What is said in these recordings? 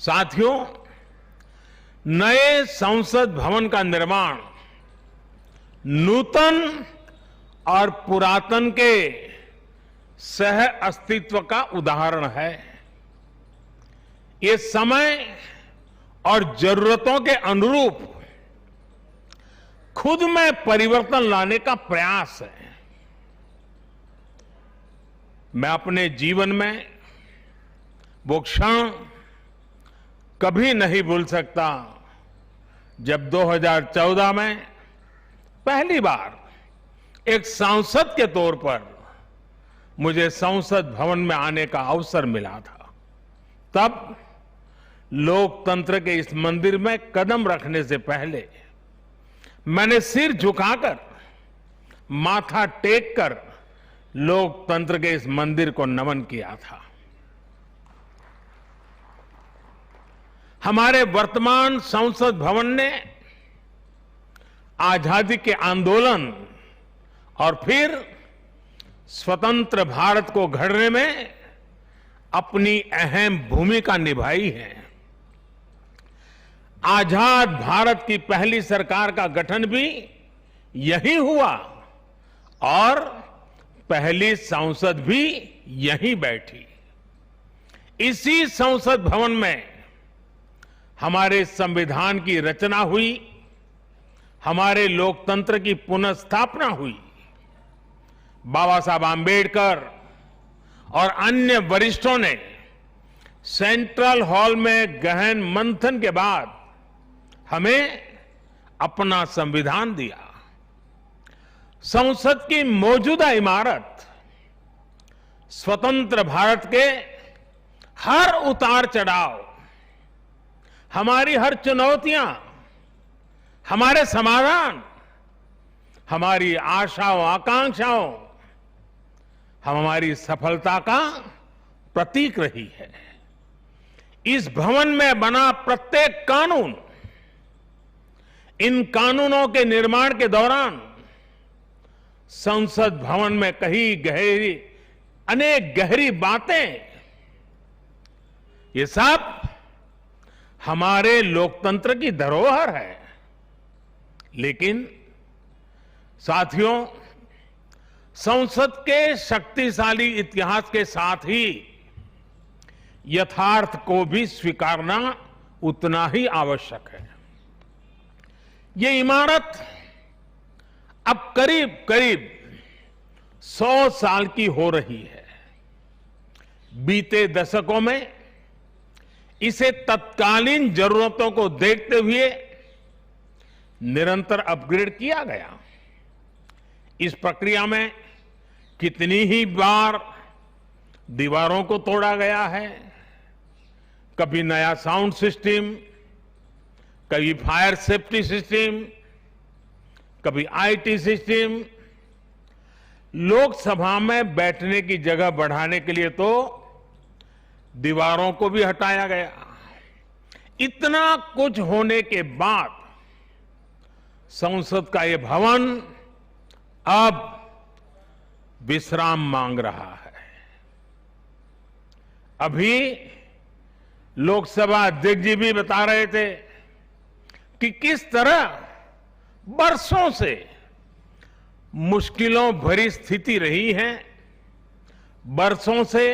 साथियों, नए संसद भवन का निर्माण नूतन और पुरातन के सह अस्तित्व का उदाहरण है। ये समय और जरूरतों के अनुरूप खुद में परिवर्तन लाने का प्रयास है। मैं अपने जीवन में वो क्षण कभी नहीं भूल सकता जब 2014 में पहली बार एक सांसद के तौर पर मुझे संसद भवन में आने का अवसर मिला था। तब लोकतंत्र के इस मंदिर में कदम रखने से पहले मैंने सिर झुकाकर, माथा टेक कर लोकतंत्र के इस मंदिर को नमन किया था। हमारे वर्तमान संसद भवन ने आजादी के आंदोलन और फिर स्वतंत्र भारत को गढ़ने में अपनी अहम भूमिका निभाई है। आजाद भारत की पहली सरकार का गठन भी यही हुआ और पहली संसद भी यहीं बैठी। इसी संसद भवन में हमारे संविधान की रचना हुई, हमारे लोकतंत्र की पुनर्स्थापना हुई। बाबा साहब आंबेडकर और अन्य वरिष्ठों ने सेंट्रल हॉल में गहन मंथन के बाद हमें अपना संविधान दिया। संसद की मौजूदा इमारत स्वतंत्र भारत के हर उतार चढ़ाव, हमारी हर चुनौतियां, हमारे समाधान, हमारी आशाओं आकांक्षाओं, हमारी सफलता का प्रतीक रही है। इस भवन में बना प्रत्येक कानून, इन कानूनों के निर्माण के दौरान संसद भवन में कही अनेक गहरी बातें, ये सब हमारे लोकतंत्र की धरोहर है। लेकिन साथियों, संसद के शक्तिशाली इतिहास के साथ ही यथार्थ को भी स्वीकारना उतना ही आवश्यक है। ये इमारत अब करीब करीब 100 साल की हो रही है। बीते दशकों में इसे तत्कालीन जरूरतों को देखते हुए निरंतर अपग्रेड किया गया। इस प्रक्रिया में कितनी ही बार दीवारों को तोड़ा गया है। कभी नया साउंड सिस्टम, कभी फायर सेफ्टी सिस्टम, कभी आईटी सिस्टम। लोकसभा में बैठने की जगह बढ़ाने के लिए तो दीवारों को भी हटाया गया। इतना कुछ होने के बाद संसद का ये भवन अब विश्राम मांग रहा है। अभी लोकसभा अध्यक्ष जी भी बता रहे थे कि किस तरह बरसों से मुश्किलों भरी स्थिति रही है। बरसों से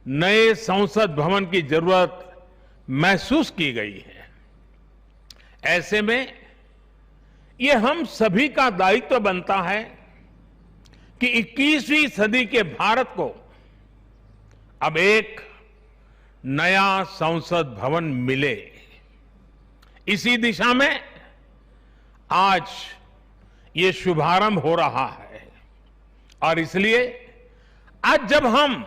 नए संसद भवन की जरूरत महसूस की गई है। ऐसे में ये हम सभी का दायित्व बनता है कि 21वीं सदी के भारत को अब एक नया संसद भवन मिले। इसी दिशा में आज ये शुभारंभ हो रहा है और इसलिए आज जब हम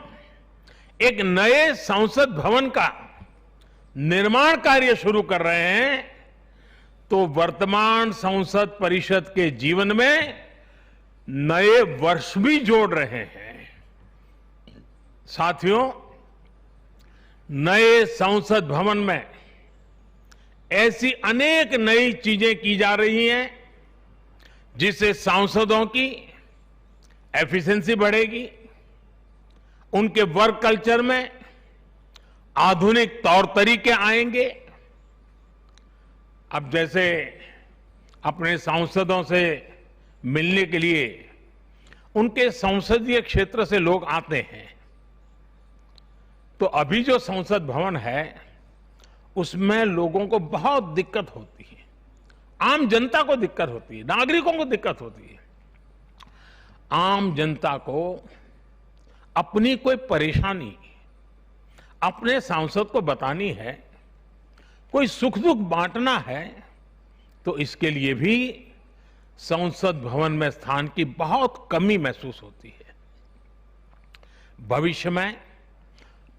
एक नए संसद भवन का निर्माण कार्य शुरू कर रहे हैं तो वर्तमान संसद परिषद के जीवन में नए वर्ष भी जोड़ रहे हैं। साथियों, नए संसद भवन में ऐसी अनेक नई चीजें की जा रही हैं जिससे सांसदों की एफिशिएंसी बढ़ेगी, उनके वर्क कल्चर में आधुनिक तौर तरीके आएंगे। अब जैसे अपने सांसदों से मिलने के लिए उनके संसदीय क्षेत्र से लोग आते हैं, तो अभी जो संसद भवन है उसमें लोगों को बहुत दिक्कत होती है, आम जनता को दिक्कत होती है, नागरिकों को दिक्कत होती है। आम जनता को अपनी कोई परेशानी अपने सांसद को बतानी है, कोई सुख दुख बांटना है, तो इसके लिए भी संसद भवन में स्थान की बहुत कमी महसूस होती है। भविष्य में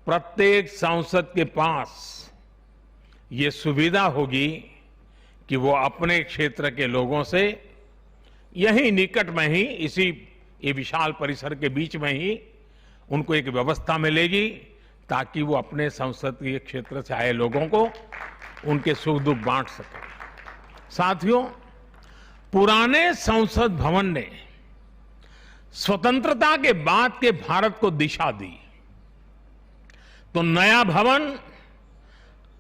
प्रत्येक सांसद के पास ये सुविधा होगी कि वो अपने क्षेत्र के लोगों से यही निकट में ही, इसी ये विशाल परिसर के बीच में ही उनको एक व्यवस्था मिलेगी ताकि वो अपने संसदीय क्षेत्र से आए लोगों को उनके सुख दुख बांट सके। साथियों, पुराने संसद भवन ने स्वतंत्रता के बाद के भारत को दिशा दी, तो नया भवन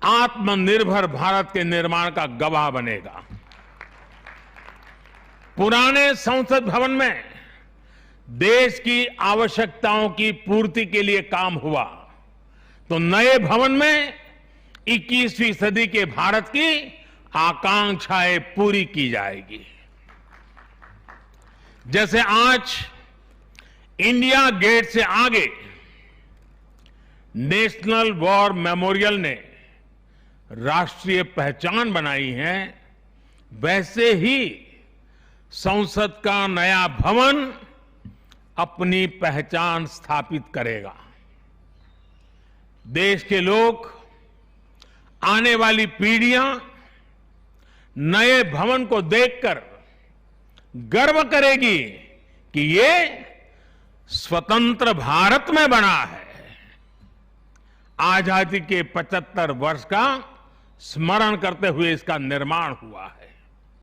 आत्मनिर्भर भारत के निर्माण का गवाह बनेगा। पुराने संसद भवन में देश की आवश्यकताओं की पूर्ति के लिए काम हुआ, तो नए भवन में 21वीं सदी के भारत की आकांक्षाएं पूरी की जाएगी। जैसे आज इंडिया गेट से आगे नेशनल वॉर मेमोरियल ने राष्ट्रीय पहचान बनाई है, वैसे ही संसद का नया भवन अपनी पहचान स्थापित करेगा। देश के लोग, आने वाली पीढ़ियां नए भवन को देखकर गर्व करेगी कि ये स्वतंत्र भारत में बना है। आजादी के 75 वर्ष का स्मरण करते हुए इसका निर्माण हुआ है।